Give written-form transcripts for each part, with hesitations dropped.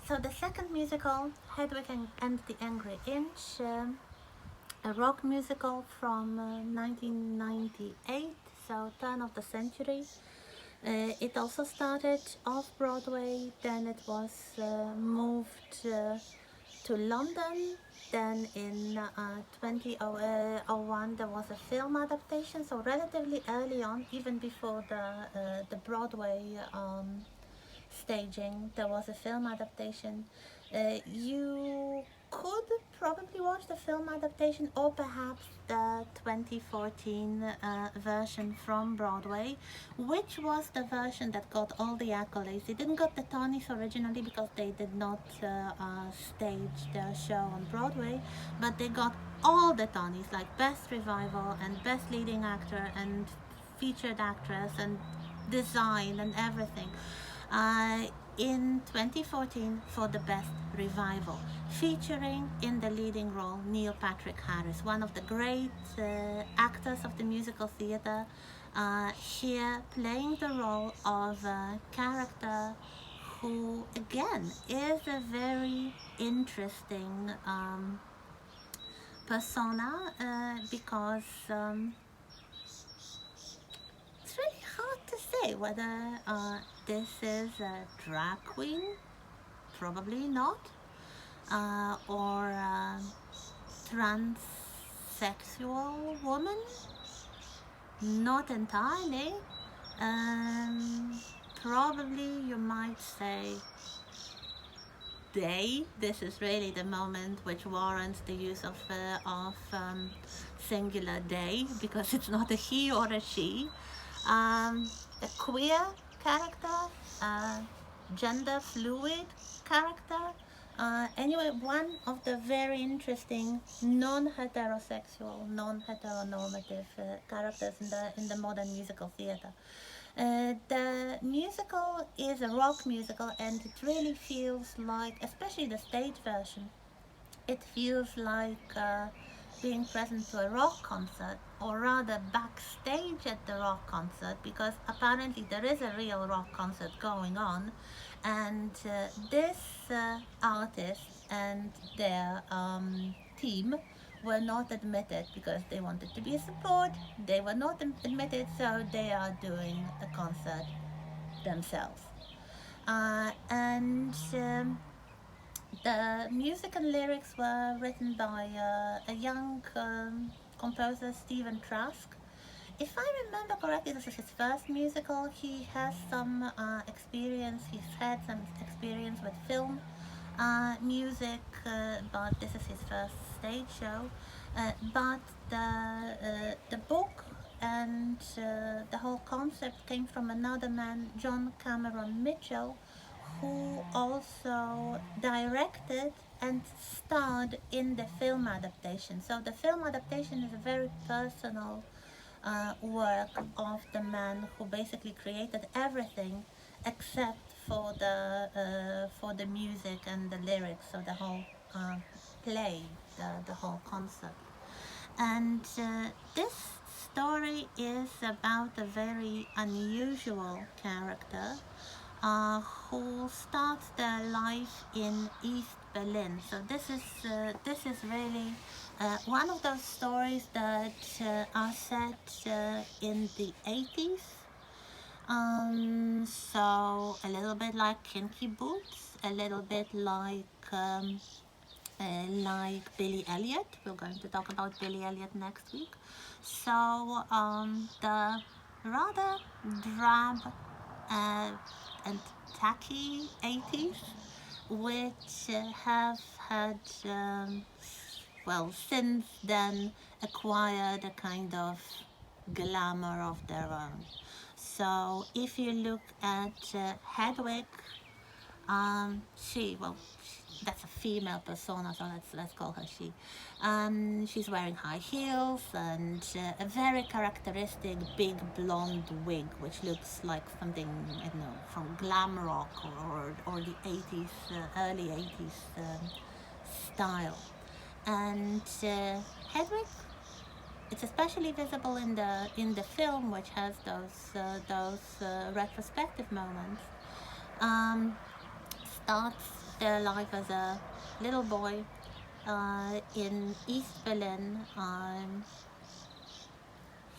So the second musical, Hedwig and the Angry Inch, a rock musical from 1998, so turn of the century. It also started off Broadway, then it was moved to London. Then in 2001 there was a film adaptation, so relatively early on, even before the Broadway staging, there was a film adaptation. You could probably watch the film adaptation or perhaps the 2014 version from Broadway, which was the version that got all the accolades. They didn't get the Tonys originally because they did not stage their show on Broadway, but they got all the Tonys, like Best Revival and Best Leading Actor and Featured Actress and Design and everything uh, in 2014 for the Best Revival, featuring in the leading role Neil Patrick Harris, one of the great actors of the musical theatre, here playing the role of a character who, again, is a very interesting persona because it's really hard to say whether this is a drag queen, probably not, or a transsexual woman, not entirely. Probably you might say they. This is really the moment which warrants the use of singular they, because it's not a he or a she. A queer character, gender fluid character. Anyway, one of the very interesting non-heterosexual, non-heteronormative characters in the modern musical theatre. The musical is a rock musical, and it really feels like, especially the stage version, it feels like being present to a rock concert, or rather backstage at the rock concert, because apparently there is a real rock concert going on, and this artist and their team were not admitted because they wanted to be a support. They were not admitted, so they are doing a concert themselves. And the music and lyrics were written by a young composer, Stephen Trask. If I remember correctly, this is his first musical. He has some experience, he's had some experience with film music, but this is his first stage show. But the book and the whole concept came from another man, John Cameron Mitchell, who also directed and starred in the film adaptation. So the film adaptation is a very personal work of the man who basically created everything except for the music and the lyrics, so the whole play, the whole concept. And this story is about a very unusual character who starts their life in East Berlin. So this is really one of those stories that are set in the 80s. So a little bit like Kinky Boots, a little bit like Billy Elliot. We're going to talk about Billy Elliot next week. So the rather drab and tacky 80s, which have had, well, since then acquired a kind of glamour of their own. So if you look at Hedwig, that's a female persona, so let's call her she. She's wearing high heels and a very characteristic big blonde wig, which looks like something, I don't know, from glam rock or the 80s, early 80s style. And Hedwig, it's especially visible in the film, which has those retrospective moments. Starts their life as a little boy in East Berlin.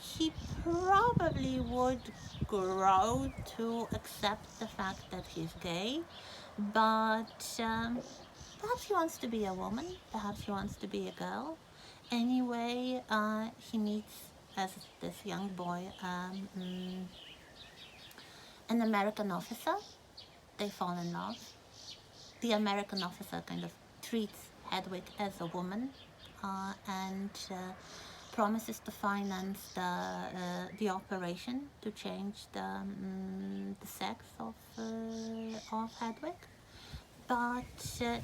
He probably would grow to accept the fact that he's gay, but perhaps he wants to be a woman, perhaps he wants to be a girl. Anyway, he meets, as this young boy, an American officer. They fall in love. The American officer kind of treats Hedwig as a woman and promises to finance the operation to change the sex of Hedwig. But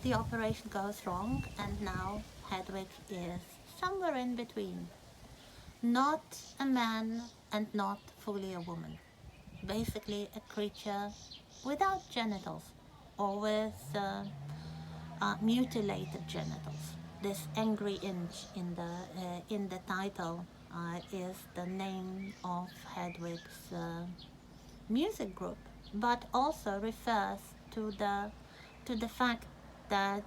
the operation goes wrong, and now Hedwig is somewhere in between. Not a man and not fully a woman. Basically, a creature without genitals or with mutilated genitals. This angry inch in the title is the name of Hedwig's music group, but also refers to the fact that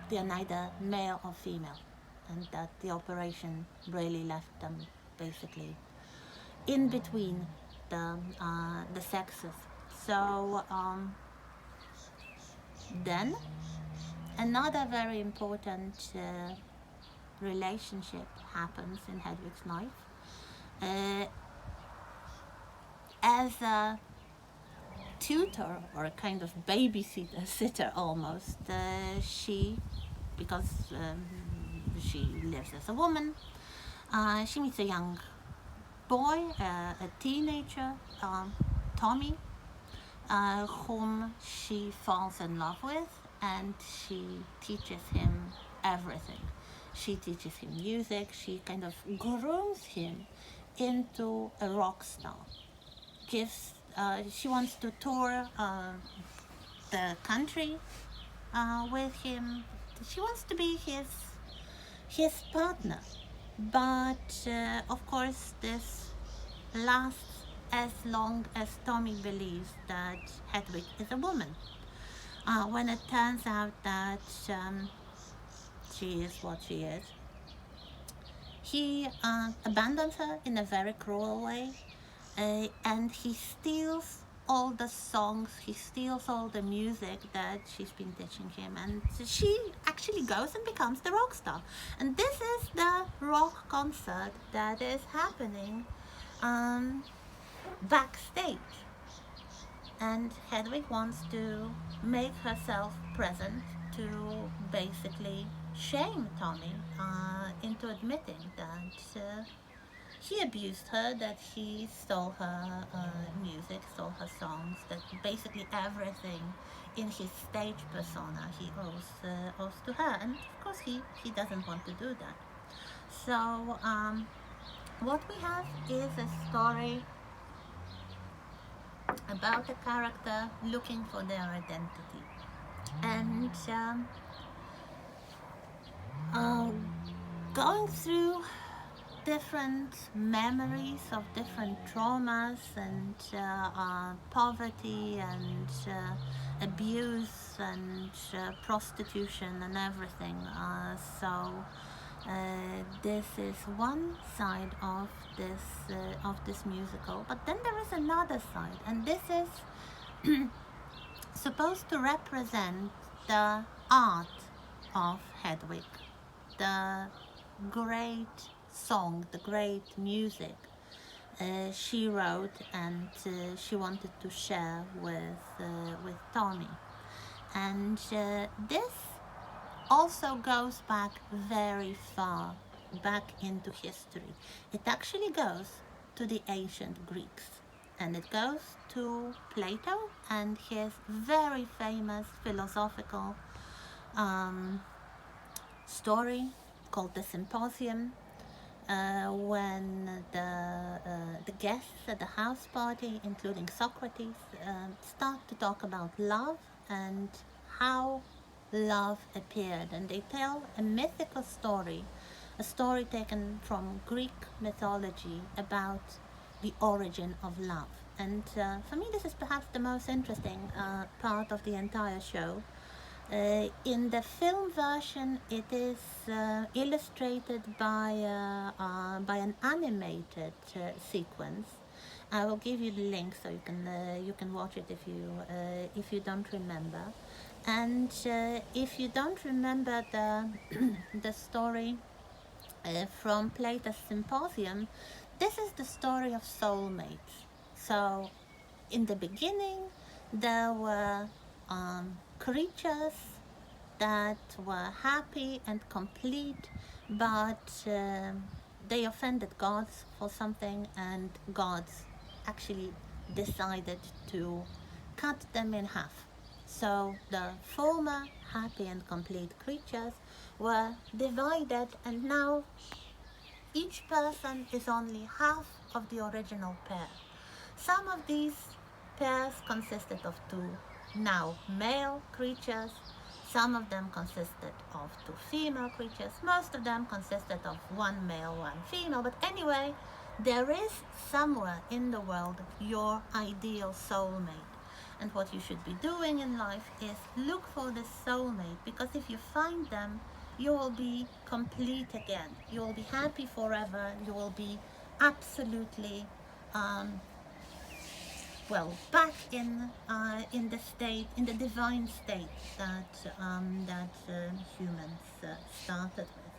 they are neither male or female, and that the operation really left them basically in between the sexes. So then another very important relationship happens in Hedwig's life. As a tutor or a kind of babysitter, sitter almost, she, because she lives as a woman, she meets a young boy, a teenager, Tommy, whom she falls in love with, and she teaches him everything. She teaches him music, she kind of grooms him into a rock star. She wants to tour the country with him. She wants to be his partner. But of course, this lasts as long as Tommy believes that Hedwig is a woman. When it turns out that she is what she is, he abandons her in a very cruel way, and he steals all the songs, he steals all the music that she's been teaching him, and she actually goes and becomes the rock star. And this is the rock concert that is happening backstage. And Hedwig wants to make herself present to basically shame Tommy into admitting that he abused her, that he stole her music, stole her songs, that basically everything in his stage persona he owes to her. And of course he doesn't want to do that. So what we have is a story about a character looking for their identity. And going through different memories of different traumas and poverty and abuse and prostitution and everything. So this is one side of this musical, but then there is another side, and this is supposed to represent the art of Hedwig, the great song, the great music she wrote and she wanted to share with Tommy. And this also goes back very far back into history. It actually goes to the ancient Greeks, and it goes to Plato and his very famous philosophical story called the Symposium, when the guests at the house party, including Socrates, start to talk about love and how love appeared. And they tell a mythical story, a story taken from Greek mythology about the origin of love. And for me, this is perhaps the most interesting part of the entire show. In the film version, it is illustrated by an animated sequence. I will give you the link so you can watch it if you don't remember. And if you don't remember the the story from Plato's Symposium, this is the story of soulmates. So, in the beginning, there were creatures that were happy and complete, but they offended gods for something, and gods actually decided to cut them in half. So the former happy and complete creatures were divided, and now each person is only half of the original pair. Some of these pairs consisted of two now male creatures, some of them consisted of two female creatures, most of them consisted of one male, one female, but anyway, there is somewhere in the world your ideal soulmate. And what you should be doing in life is look for this soulmate, because if you find them, you will be complete again. You will be happy forever. You will be absolutely back in the state, in the divine state that humans started with.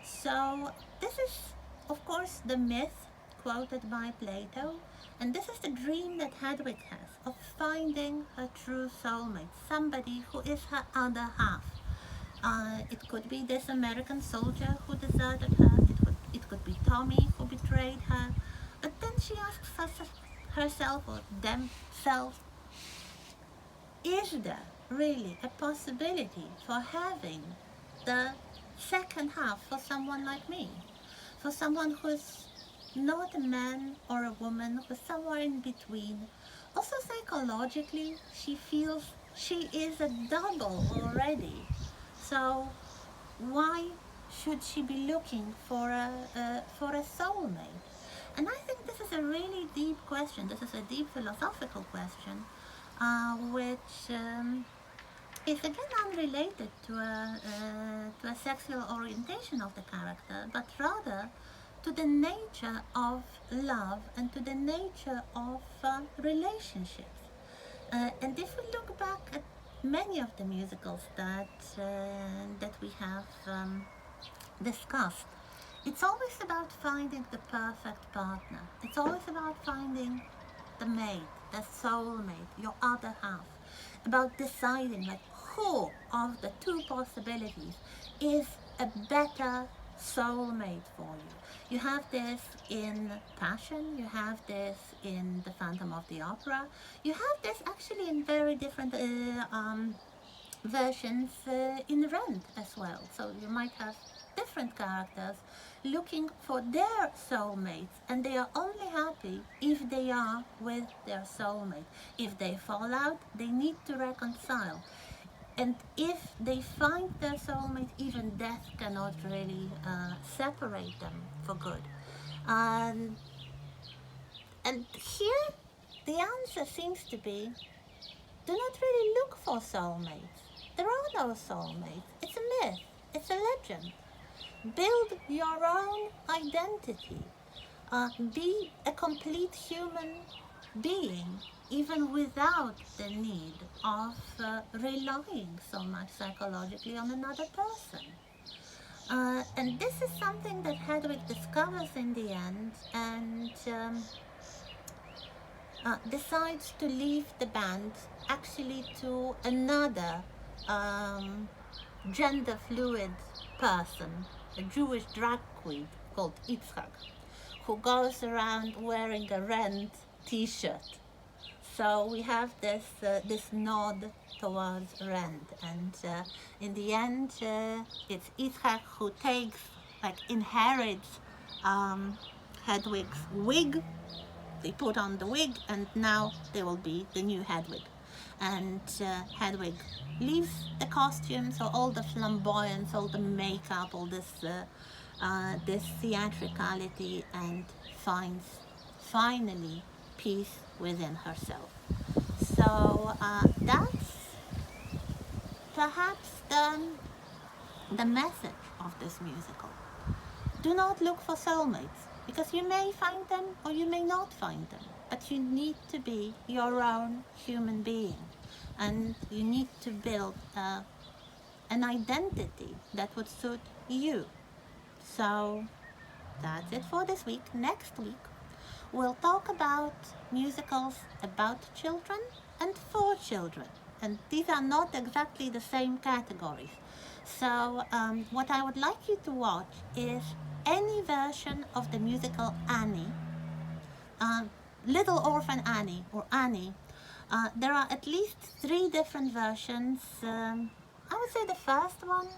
So this is, of course, the myth quoted by Plato, and this is the dream that Hedwig has of finding her true soulmate, somebody who is her other half. It could be this American soldier who deserted her. It could be Tommy who betrayed her. But then she asks herself or themselves, is there really a possibility for having the second half for someone like me? For someone who's not a man or a woman, who's somewhere in between. Also psychologically, she feels she is a double already. So why should she be looking for a soulmate? And I think this is a really deep question. This is a deep philosophical question, which is again unrelated to a sexual orientation of the character, but rather to the nature of love and to the nature of relationships. And if we look back at many of the musicals that we have discussed, it's always about finding the perfect partner. It's always about finding the mate, the soulmate, your other half. About deciding like who of the two possibilities is a better soulmate for you. You have this in Passion, you have this in The Phantom of the Opera, you have this actually in very different versions in Rent as well. So you might have different characters looking for their soulmates, and they are only happy if they are with their soulmate. If they fall out, they need to reconcile. And if they find their soulmate, even death cannot really separate them for good. And here, the answer seems to be, do not really look for soulmates. There are no soulmates. It's a myth. It's a legend. Build your own identity. Be a complete human being, even without the need of relying so much psychologically on another person. And this is something that Hedwig discovers in the end, and decides to leave the band actually to another gender fluid person, a Jewish drag queen called Yitzhak, who goes around wearing a Rent t-shirt. So we have this nod towards Rent, and in the end, it's Yitzhak who inherits Hedwig's wig. They put on the wig, and now they will be the new Hedwig. And Hedwig leaves the costume, so all the flamboyance, all the makeup, all this theatricality, and finds finally peace within herself. So that's perhaps the message of this musical. Do not look for soulmates because you may find them or you may not find them, but you need to be your own human being and you need to build an identity that would suit you. So that's it for this week. Next week, we'll talk about musicals about children and for children. And these are not exactly the same categories. So, what I would like you to watch is any version of the musical Annie, Little Orphan Annie or Annie. There are at least three different versions. I would say the first one,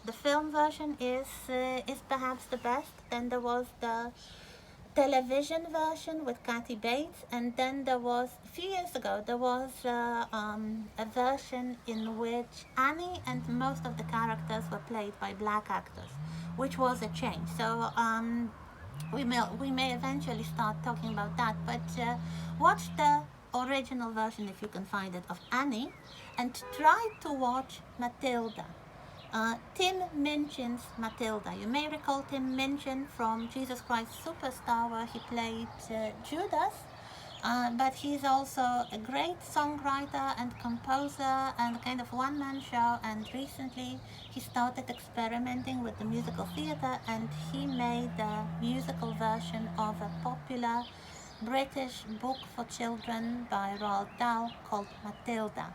the film version, is perhaps the best. Then there was the television version with Kathy Bates, and then there was a few years ago there was a version in which Annie and most of the characters were played by black actors, which was a change. So we may eventually start talking about that, but watch the original version if you can find it of Annie, and try to watch Matilda. Tim Minchin's Matilda. You may recall Tim Minchin from Jesus Christ Superstar, where he played Judas, but he's also a great songwriter and composer and kind of one-man show, and recently he started experimenting with the musical theatre and he made a musical version of a popular British book for children by Roald Dahl called Matilda.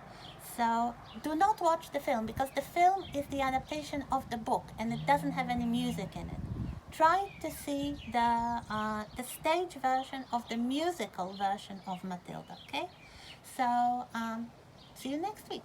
So do not watch the film because the film is the adaptation of the book and it doesn't have any music in it. Try to see the stage version of the musical version of Matilda. Okay, so see you next week.